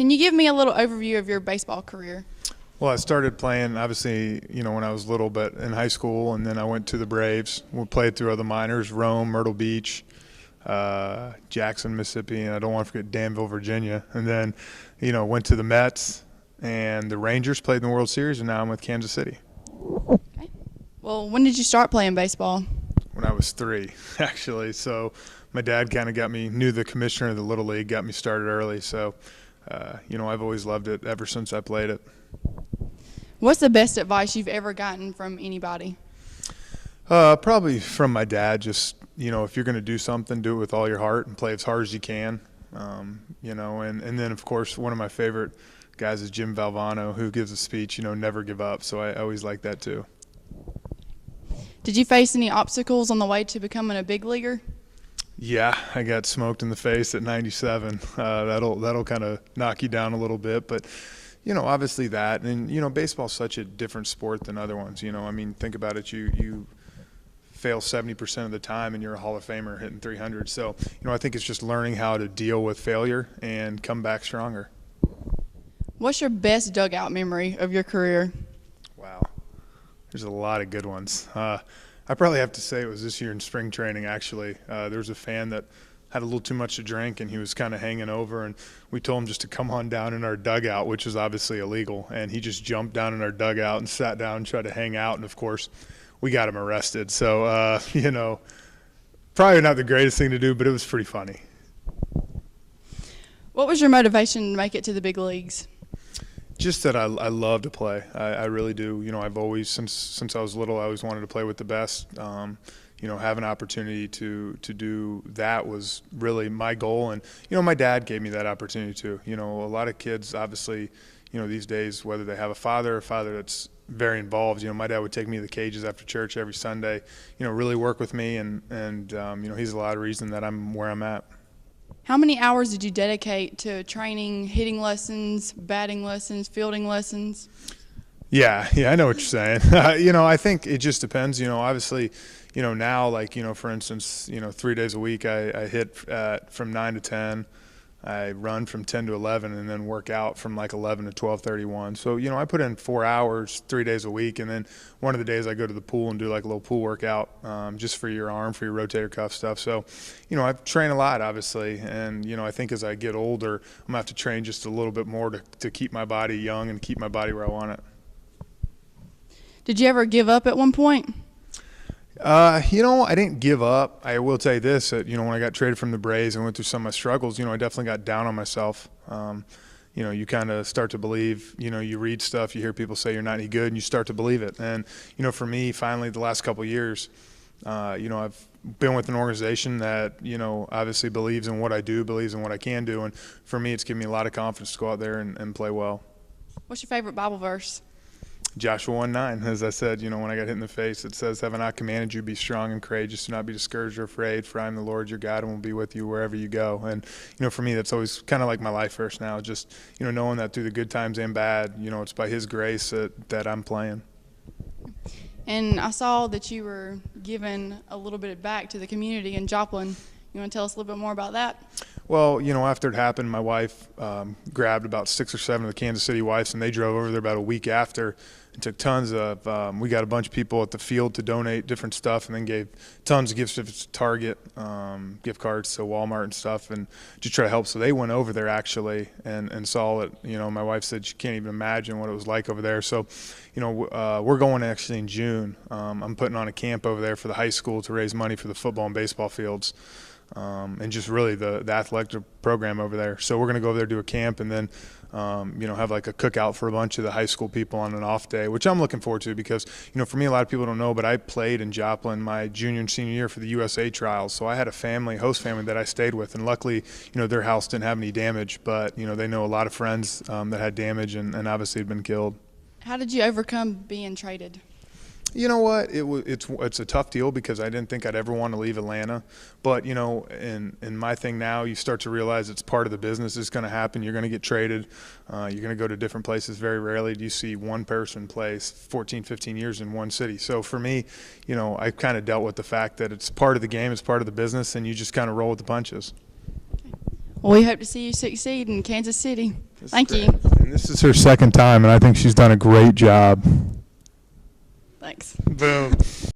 Can you give me a little overview of your baseball career? Well, I started playing, obviously, when I was little, but in high school, and then I went to the Braves. We played through other minors, Rome, Myrtle Beach, Jackson, Mississippi, and I don't want to forget Danville, Virginia. And then, went to the Mets and the Rangers, played in the World Series, and now I'm with Kansas City. Okay. Well, when did you start playing baseball? When I was 3, actually. So my dad kind of knew the commissioner of the Little League, got me started early. So, I've always loved it ever since I played it. What's the best advice you've ever gotten from anybody? Probably from my dad. Just, if you're going to do something, do it with all your heart and play as hard as you can. And then, of course, one of my favorite guys is Jim Valvano, who gives a speech, never give up. So I always like that too. Did you face any obstacles on the way to becoming a big leaguer? Yeah, I got smoked in the face at 97. That'll kind of knock you down a little bit, but obviously that, and baseball's such a different sport than other ones. Think about it. You fail 70% of the time, and you're a Hall of Famer hitting 300. So, I think it's just learning how to deal with failure and come back stronger. What's your best dugout memory of your career? Wow, there's a lot of good ones. I probably have to say it was this year in spring training, actually. There was a fan that had a little too much to drink, and he was kind of hanging over, and we told him just to come on down in our dugout, which is obviously illegal, and he just jumped down in our dugout and sat down and tried to hang out, and of course we got him arrested. So probably not the greatest thing to do, but it was pretty funny. What was your motivation to make it to the big leagues? Just that I love to play. I really do. I've always, since I was little, I always wanted to play with the best. Have an opportunity to do that was really my goal. And, my dad gave me that opportunity too. A lot of kids, obviously, these days, whether they have a father that's very involved, my dad would take me to the cages after church every Sunday, really work with me. And he's a lot of reason that I'm where I'm at. How many hours did you dedicate to training, hitting lessons, batting lessons, fielding lessons? Yeah, I know what you're saying. I think it just depends. Obviously, now, for instance, 3 days a week I hit from 9 to 10. I run from 10 to 11 and then work out from 11 to 12:31. So, I put in 4 hours 3 days a week, and then one of the days I go to the pool and do a little pool workout just for your arm, for your rotator cuff stuff. So, I train a lot, obviously, and, I think as I get older, I'm going to have to train just a little bit more to keep my body young and keep my body where I want it. Did you ever give up at one point? I didn't give up. I will tell you this, that, when I got traded from the Braves and went through some of my struggles, I definitely got down on myself. You kind of start to believe, you read stuff, you hear people say you're not any good, and you start to believe it. And, for me, finally, the last couple of years, I've been with an organization that, obviously believes in what I do, believes in what I can do. And for me, it's given me a lot of confidence to go out there and play well. What's your favorite Bible verse? Joshua 1:9, as I said, when I got hit in the face, it says, "Have I not commanded you, be strong and courageous, do not be discouraged or afraid, for I am the Lord your God and will be with you wherever you go." And, for me, that's always kind of like my life verse now, just, knowing that through the good times and bad, it's by his grace that I'm playing. And I saw that you were giving a little bit back to the community in Joplin. You want to tell us a little bit more about that? Well, after it happened, my wife grabbed about 6 or 7 of the Kansas City wives, and they drove over there about a week after and took tons of we got a bunch of people at the field to donate different stuff, and then gave tons of gifts to Target, gift cards to Walmart and stuff, and just try to help. So they went over there actually and saw it. My wife said she can't even imagine what it was like over there. So, we're going actually in June. I'm putting on a camp over there for the high school to raise money for the football and baseball fields. And just really the athletic program over there. So we're going to go over there, do a camp, and then, have a cookout for a bunch of the high school people on an off day, which I'm looking forward to because, for me, a lot of people don't know, but I played in Joplin my junior and senior year for the USA trials. So I had a host family that I stayed with, and luckily, their house didn't have any damage, but, they know a lot of friends that had damage and obviously had been killed. How did you overcome being traded? You know what? It's a tough deal because I didn't think I'd ever want to leave Atlanta. But, in my thing now, you start to realize it's part of the business. It's going to happen. You're going to get traded. You're going to go to different places. Very rarely do you see one person play 14, 15 years in one city. So for me, I kind of dealt with the fact that it's part of the game, it's part of the business, and you just kind of roll with the punches. Well, we hope to see you succeed in Kansas City. Thank you. And this is her second time, and I think she's done a great job. Thanks. Boom.